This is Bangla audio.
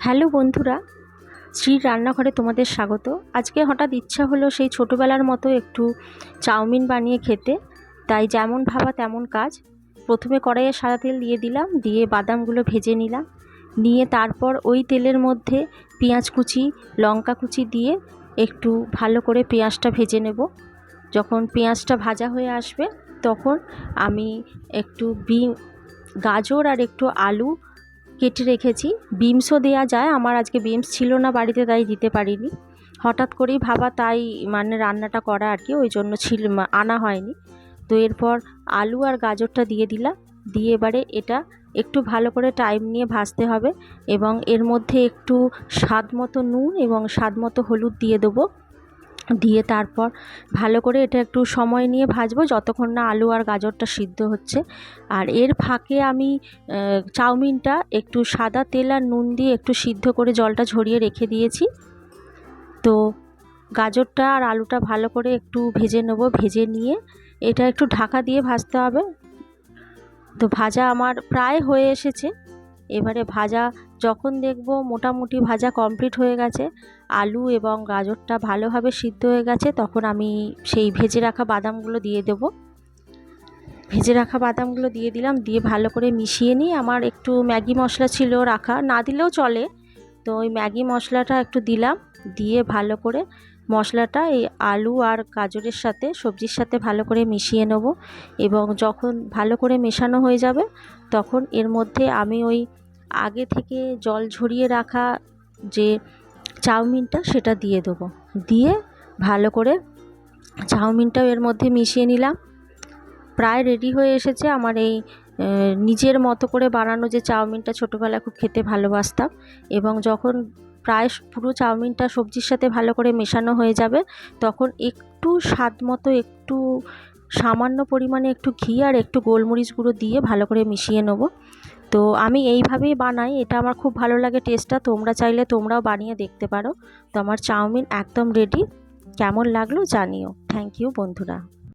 হ্যালো বন্ধুরা, শ্রীর রান্নাঘরে তোমাদের স্বাগত। আজকে হঠাৎ ইচ্ছা হলো সেই ছোটোবেলার মতো একটু চাউমিন বানিয়ে খেতে। তাই যেমন ভাবা তেমন কাজ। প্রথমে কড়াইয়ে সাদা তেল দিয়ে দিলাম, দিয়ে বাদামগুলো ভেজে নিলাম। নিয়ে তারপর ওই তেলের মধ্যে পেঁয়াজ কুচি, লঙ্কা কুচি দিয়ে একটু ভালো করে পেঁয়াজটা ভেজে নেব। যখন পেঁয়াজটা ভাজা হয়ে আসবে তখন আমি একটু গাজর আর একটু আলু কেটে রেখেছি। বিমসও দেওয়া যায়, আমার আজকে বিমস ছিল না বাড়িতে, তাই দিতে পারিনি। হঠাৎ করেই ভাবা, তাই রান্নাটা করা আর কি, ওই জন্য আনা হয়নি। তো এরপর আলু আর গাজরটা দিয়ে দিলাম। দিয়ে এবারে এটা একটু ভালো করে টাইম নিয়ে ভাজতে হবে, এবং এর মধ্যে একটু স্বাদ মতো নুন এবং স্বাদ মতো হলুদ দিয়ে দেবো। দিয়ে তারপর ভালো করে এটা একটু সময় নিয়ে ভাজবো, যতক্ষণ না আলু আর গাজরটা সিদ্ধ হচ্ছে। আর এর ফাঁকে আমি চাউমিনটা একটু সাদা তেল আর নুন দিয়ে একটু সিদ্ধ করে জলটা ঝরিয়ে রেখে দিয়েছি। তো গাজরটা আর আলুটা ভালো করে একটু ভেজে নেব। ভেজে নিয়ে এটা একটু ঢাকা দিয়ে ভাজতে হবে। তো ভাজা আমার প্রায় হয়ে এসেছে। এবারে ভাজা যখন দেখব মোটামুটি ভাজা কমপ্লিট হয়ে গেছে, আলু এবং গাজরটা ভালোভাবে সিদ্ধ হয়ে গেছে, তখন আমি সেই ভেজে রাখা বাদামগুলো দিয়ে দেব। ভেজে রাখা বাদামগুলো দিয়ে দিলাম, দিয়ে ভালো করে মিশিয়ে নিই। আমার একটু ম্যাগি মশলা ছিল রাখা, না দিলেও চলে, তো ওই ম্যাগি মশলাটা একটু দিলাম। দিয়ে ভালো করে মশলাটা এই আলু আর গাজরের সাথে, সবজির সাথে ভালো করে মিশিয়ে নেব। এবং যখন ভালো করে মেশানো হয়ে যাবে তখন এর মধ্যে আমি ওই আগে থেকে জল ঝরিয়ে রাখা যে চাউমিনটা সেটা দিয়ে দেবো। দিয়ে ভালো করে চাউমিনটাও এর মধ্যে মিশিয়ে নিলাম। প্রায় রেডি হয়ে এসেছে আমার এই নিজের মতো করে বানানো যে চাউমিনটা ছোটোবেলায় খুব খেতে ভালোবাসতাম। এবং যখন প্রায় পুরো চাউমিনটা সবজির সাথে ভালো করে মেশানো হয়ে যাবে তখন একটু স্বাদ মতো, একটু সামান্য পরিমাণে একটু ঘি আর একটু গোলমরিচ গুঁড়ো দিয়ে ভালো করে মিশিয়ে নেব। তো আমি এইভাবেই বানাই, এটা আমার খুব ভালো লাগে টেস্টটা। তোমরা চাইলে তোমরাও বানিয়ে দেখতে পারো। তো আমার চাউমিন একদম রেডি। কেমন লাগলো জানিও। থ্যাংক ইউ বন্ধুরা।